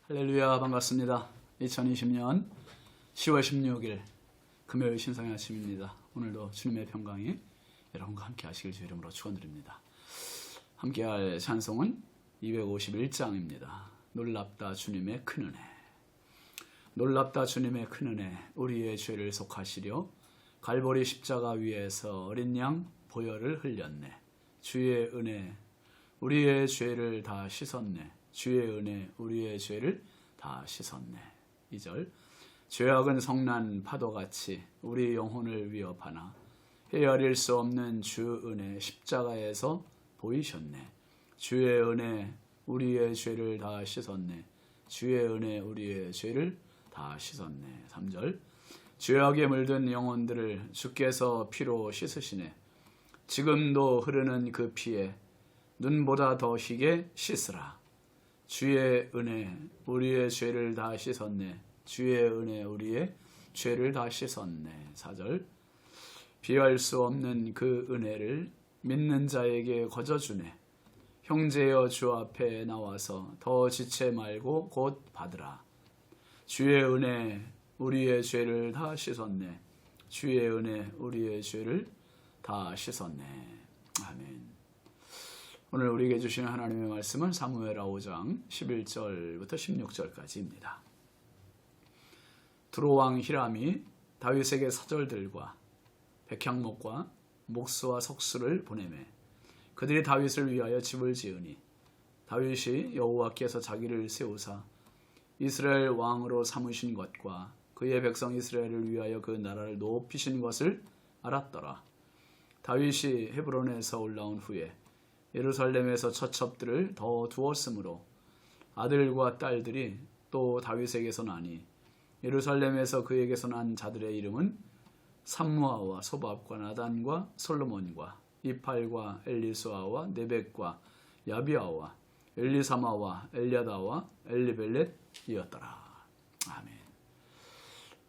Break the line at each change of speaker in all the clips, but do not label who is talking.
할렐루야, 반갑습니다. 2020년 10월 16일 금요일 신성의 아침입니다. 오늘도 주님의 평강이 여러분과 함께 하시길 주 이름으로 축원드립니다. 함께할 찬송은 251장입니다. 놀랍다 주님의 큰 은혜. 놀랍다 주님의 큰 은혜, 우리의 죄를 속하시려 갈보리 십자가 위에서 어린 양 보혈을 흘렸네. 주의 은혜 우리의 죄를 다 씻었네. 주의 은혜 우리의 죄를 다 씻었네. 2절 죄악은 성난 파도같이 우리 영혼을 위협하나 헤아릴 수 없는 주 은혜 십자가에서 보이셨네. 주의 은혜 우리의 죄를 다 씻었네. 주의 은혜 우리의 죄를 다 씻었네. 3절 죄악에 물든 영혼들을 주께서 피로 씻으시네. 지금도 흐르는 그 피에 눈보다 더 희게 씻으라. 주의 은혜 우리의 죄를 다 씻었네. 주의 은혜 우리의 죄를 다 씻었네. 4절 비할 수 없는 그 은혜를 믿는 자에게 거저주네. 형제여 주 앞에 나와서 더 지체 말고 곧 받으라. 주의 은혜 우리의 죄를 다 씻었네. 주의 은혜 우리의 죄를 다 씻었네. 아멘. 오늘 우리에게 주시는 하나님의 말씀은 사무엘하 5장 11절부터 16절까지입니다. 두로왕 히람이 다윗에게 사절들과 백향목과 목수와 석수를 보내매 그들이 다윗을 위하여 집을 지으니 다윗이 여호와께서 자기를 세우사 이스라엘 왕으로 삼으신 것과 그의 백성 이스라엘을 위하여 그 나라를 높이신 것을 알았더라. 다윗이 헤브론에서 올라온 후에 예루살렘에서 처첩들을 더 두었으므로 아들과 딸들이 또 다윗에게서 나니 예루살렘에서 그에게서 난 자들의 이름은 삼무아와 소밥과 나단과 솔로몬과 이팔과 엘리수아와 네벡과 야비아와 엘리사마와 엘야다와 엘리벨렛이었더라. 아멘.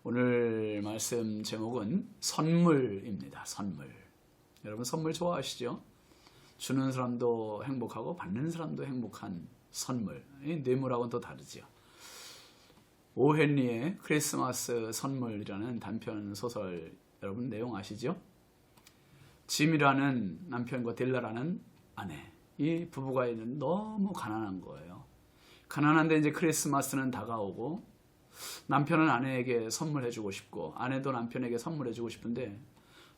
오늘 말씀 제목은 선물입니다. 선물. 여러분 선물 좋아하시죠? 주는 사람도 행복하고 받는 사람도 행복한 선물. 뇌물하고는 또 다르죠. 오 헨리의 크리스마스 선물이라는 단편 소설 여러분 내용 아시죠? 짐이라는 남편과 딜라라는 아내, 이 부부가 있는 너무 가난한 거예요. 가난한데 이제 크리스마스는 다가오고 남편은 아내에게 선물해주고 싶고 아내도 남편에게 선물해주고 싶은데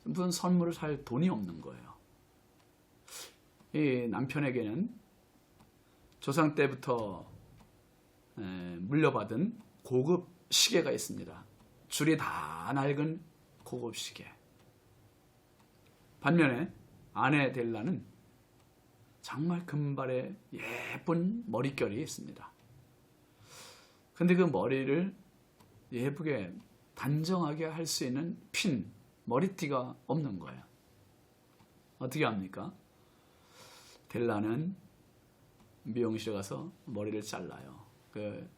무슨 선물을 살 돈이 없는 거예요. 이 남편에게는 조상 때부터 물려받은 고급 시계가 있습니다. 줄이 다 낡은 고급 시계. 반면에 아내 델라는 정말 금발의 예쁜 머릿결이 있습니다. 근데 그 머리를 예쁘게 단정하게 할 수 있는 핀, 머리띠가 없는 거예요. 어떻게 합니까? 델라는 미용실에 가서 머리를 잘라요. 그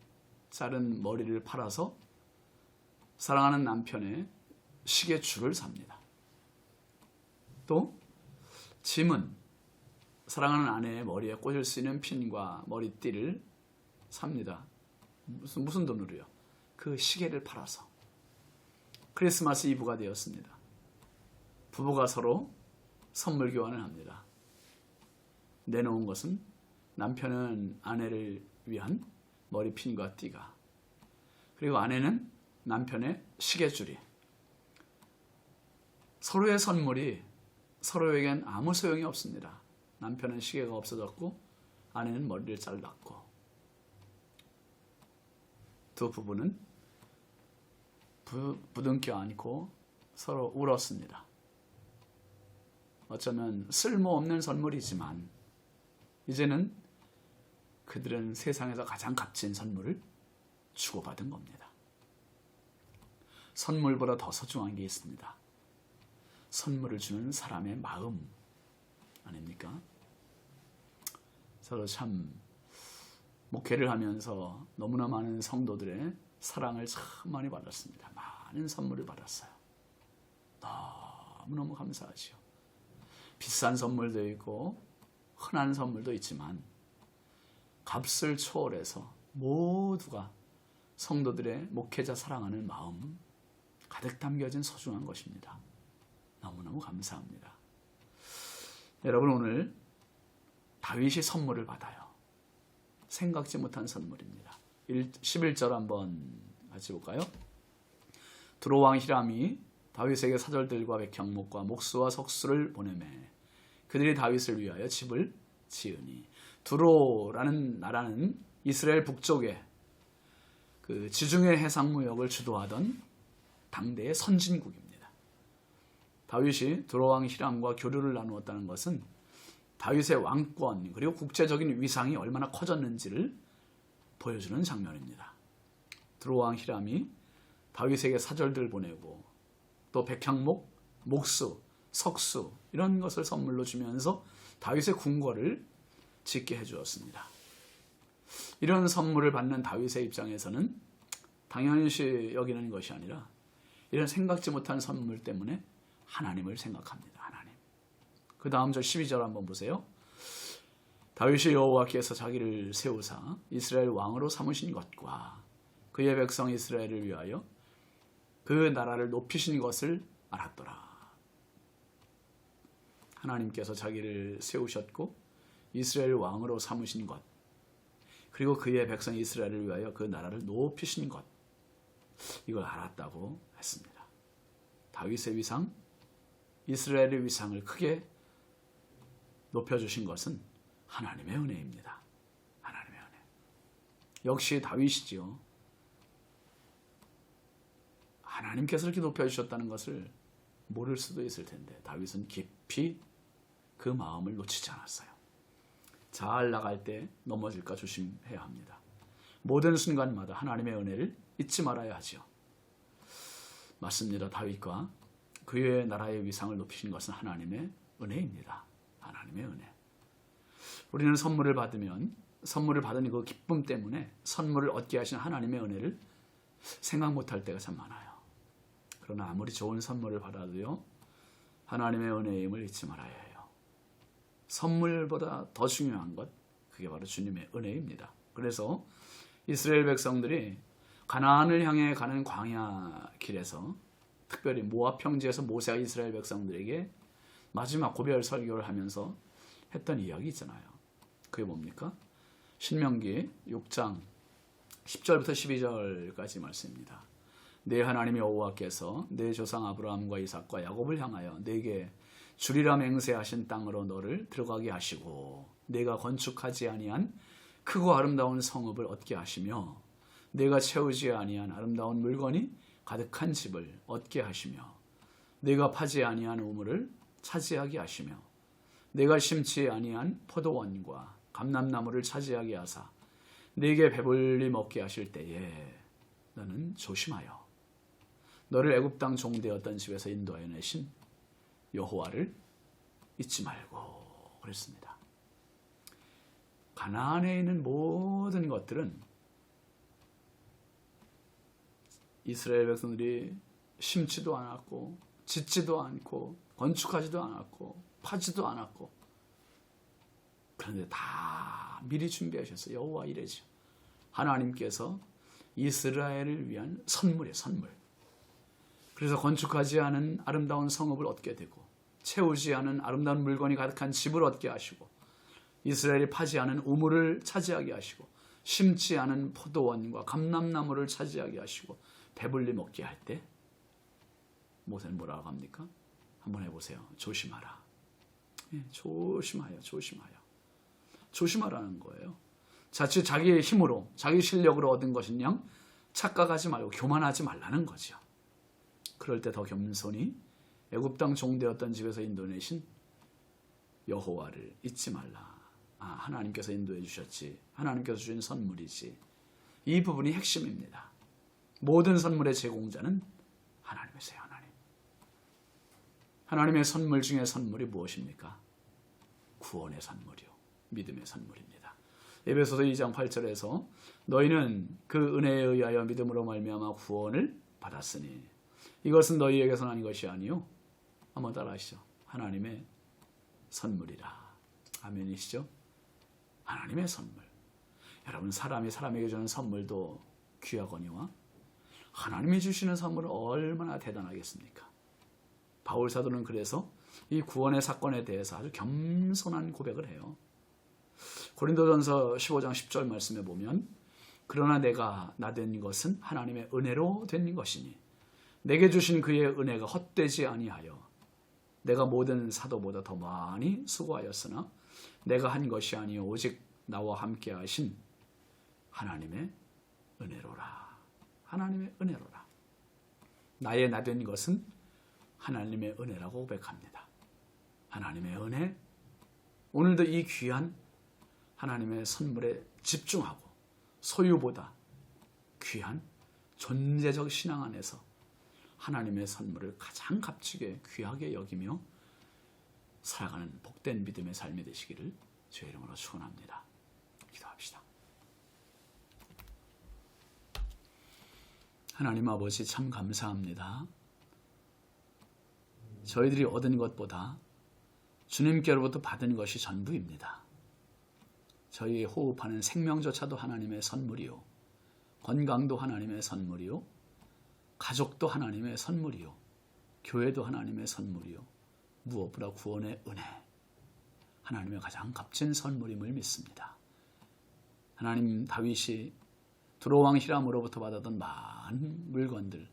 자른 머리를 팔아서 사랑하는 남편의 시계줄을 삽니다. 또 짐은 사랑하는 아내의 머리에 꽂을 수 있는 핀과 머리띠를 삽니다. 무슨 돈으로요? 그 시계를 팔아서. 크리스마스 이브가 되었습니다. 부부가 서로 선물 교환을 합니다. 내놓은 것은 남편은 아내를 위한 머리핀과 띠가, 그리고 아내는 남편의 시계줄이. 서로의 선물이 서로에겐 아무 소용이 없습니다. 남편은 시계가 없어졌고 아내는 머리를 잘랐고 두 부부는 부둥켜 안고 서로 울었습니다. 어쩌면 쓸모없는 선물이지만 이제는 그들은 세상에서 가장 값진 선물을 주고받은 겁니다. 선물보다 더 소중한 게 있습니다. 선물을 주는 사람의 마음 아닙니까? 저도 참 목회를 하면서 너무나 많은 성도들의 사랑을 참 많이 받았습니다. 많은 선물을 받았어요. 너무너무 감사하죠. 비싼 선물도 있고 흔한 선물도 있지만 값을 초월해서 모두가 성도들의 목회자 사랑하는 마음 가득 담겨진 소중한 것입니다. 너무너무 감사합니다. 여러분, 오늘 다윗이 선물을 받아요. 생각지 못한 선물입니다. 11절 한번 같이 볼까요? 두로왕 히람이 다윗에게 사절들과 백향목과 목수와 석수를 보내매 그들이 다윗을 위하여 집을 지으니. 두로라는 나라는 이스라엘 북쪽에 그 지중해 해상무역을 주도하던 당대의 선진국입니다. 다윗이 두로왕 히람과 교류를 나누었다는 것은 다윗의 왕권 그리고 국제적인 위상이 얼마나 커졌는지를 보여주는 장면입니다. 두로왕 히람이 다윗에게 사절들을 보내고 또 백향목, 목수, 석수 이런 것을 선물로 주면서 다윗의 궁궐을 짓게 해주었습니다. 이런 선물을 받는 다윗의 입장에서는 당연시 여기는 것이 아니라 이런 생각지 못한 선물 때문에 하나님을 생각합니다. 하나님. 그 다음 절 12절 한번 보세요. 다윗이 여호와께서 자기를 세우사 이스라엘 왕으로 삼으신 것과 그의 백성 이스라엘을 위하여 그 나라를 높이신 것을 알았더라. 하나님께서 자기를 세우셨고 이스라엘 왕으로 삼으신 것, 그리고 그의 백성 이스라엘을 위하여 그 나라를 높이신 것, 이걸 알았다고 했습니다. 다윗의 위상, 이스라엘의 위상을 크게 높여주신 것은 하나님의 은혜입니다. 하나님의 은혜. 역시 다윗이지요. 하나님께서 이렇게 높여주셨다는 것을 모를 수도 있을 텐데 다윗은 깊이 그 마음을 놓치지 않았어요. 잘 나갈 때 넘어질까 조심해야 합니다. 모든 순간마다 하나님의 은혜를 잊지 말아야 하죠. 맞습니다. 다윗과 그의 나라의 위상을 높이신 것은 하나님의 은혜입니다. 하나님의 은혜. 우리는 선물을 받으면 선물을 받은 그 기쁨 때문에 선물을 얻게 하신 하나님의 은혜를 생각 못할 때가 참 많아요. 그러나 아무리 좋은 선물을 받아도요, 하나님의 은혜임을 잊지 말아야 해요. 선물보다 더 중요한 것, 그게 바로 주님의 은혜입니다. 그래서 이스라엘 백성들이 가나안을 향해 가는 광야 길에서 특별히 모압 평지에서 모세가 이스라엘 백성들에게 마지막 고별 설교를 하면서 했던 이야기 있잖아요. 그게 뭡니까? 신명기 6장 10절부터 12절까지 말씀입니다. 내 하나님 여호와께서 내 조상 아브라함과 이삭과 야곱을 향하여 내게 주리라 맹세하신 땅으로 너를 들어가게 하시고 내가 건축하지 아니한 크고 아름다운 성읍을 얻게 하시며 내가 채우지 아니한 아름다운 물건이 가득한 집을 얻게 하시며 내가 파지 아니한 우물을 차지하게 하시며 내가 심지 아니한 포도원과 감람나무를 차지하게 하사 내게 배불리 먹게 하실 때에 너는 조심하여 너를 애굽 땅 종되었던 집에서 인도하여 내신 여호와를 잊지 말고 그랬습니다. 가나안에 있는 모든 것들은 이스라엘 백성들이 심지도 않았고 짓지도 않고 건축하지도 않았고 파지도 않았고 그런데 다 미리 준비하셨어요. 여호와 이래죠. 하나님께서 이스라엘을 위한 선물이에요. 선물. 그래서 건축하지 않은 아름다운 성읍을 얻게 되고 채우지 않은 아름다운 물건이 가득한 집을 얻게 하시고 이스라엘이 파지 않은 우물을 차지하게 하시고 심지 않은 포도원과 감람나무를 차지하게 하시고 배불리 먹게 할 때 모세는 뭐라고 합니까? 한번 해보세요. 조심하라. 조심하여 조심하여 조심하라는 거예요. 자칫 자기의 힘으로 자기 실력으로 얻은 것은양 착각하지 말고 교만하지 말라는 거죠. 그럴 때 더 겸손히 애굽 땅 종되었던 집에서 인도내신 여호와를 잊지 말라. 하나님께서 인도해 주셨지. 하나님께서 주신 선물이지. 이 부분이 핵심입니다. 모든 선물의 제공자는 하나님이세요. 하나님. 하나님의 선물 중에 선물이 무엇입니까? 구원의 선물이요. 믿음의 선물입니다. 에베소서 2장 8절에서 너희는 그 은혜에 의하여 믿음으로 말미암아 구원을 받았으니 이것은 너희에게서 난 것이 아니요. 한번 따라하시죠. 하나님의 선물이라. 아멘이시죠? 하나님의 선물. 여러분, 사람이 사람에게 주는 선물도 귀하거니와 하나님이 주시는 선물은 얼마나 대단하겠습니까? 바울 사도는 그래서 이 구원의 사건에 대해서 아주 겸손한 고백을 해요. 고린도전서 15장 10절 말씀에 보면 그러나 내가 나된 것은 하나님의 은혜로 된 것이니 내게 주신 그의 은혜가 헛되지 아니하여 내가 모든 사도보다 더 많이 수고하였으나 내가 한 것이 아니요 오직 나와 함께 하신 하나님의 은혜로라. 하나님의 은혜로라. 나의 나된 것은 하나님의 은혜라고 고백합니다. 하나님의 은혜, 오늘도 이 귀한 하나님의 선물에 집중하고 소유보다 귀한 존재적 신앙 안에서 하나님의 선물을 가장 값지게 귀하게 여기며 살아가는 복된 믿음의 삶이 되시기를 주의 이름으로 축원합니다. 기도합시다. 하나님 아버지, 참 감사합니다. 저희들이 얻은 것보다 주님께로부터 받은 것이 전부입니다. 저희 호흡하는 생명조차도 하나님의 선물이요, 건강도 하나님의 선물이요, 가족도 하나님의 선물이요, 교회도 하나님의 선물이요, 무엇보다 구원의 은혜, 하나님의 가장 값진 선물임을 믿습니다. 하나님, 다윗이 두로왕 히람으로부터 받았던 많은 물건들,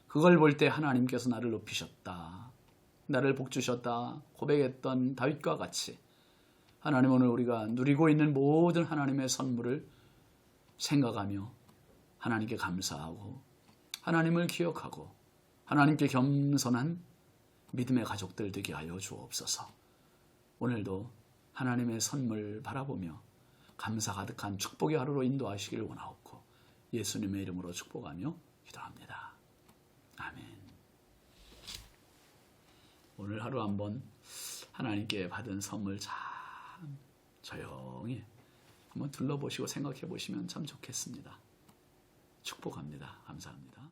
그걸 볼 때 하나님께서 나를 높이셨다, 나를 복주셨다 고백했던 다윗과 같이 하나님, 오늘 우리가 누리고 있는 모든 하나님의 선물을 생각하며 하나님께 감사하고 하나님을 기억하고 하나님께 겸손한 믿음의 가족들 되게 하여 주옵소서. 오늘도 하나님의 선물 바라보며 감사 가득한 축복의 하루로 인도하시기를 원하옵고 예수님의 이름으로 축복하며 기도합니다. 아멘. 오늘 하루 한번 하나님께 받은 선물 참 조용히 한번 둘러보시고 생각해 보시면 참 좋겠습니다. 축복합니다. 감사합니다.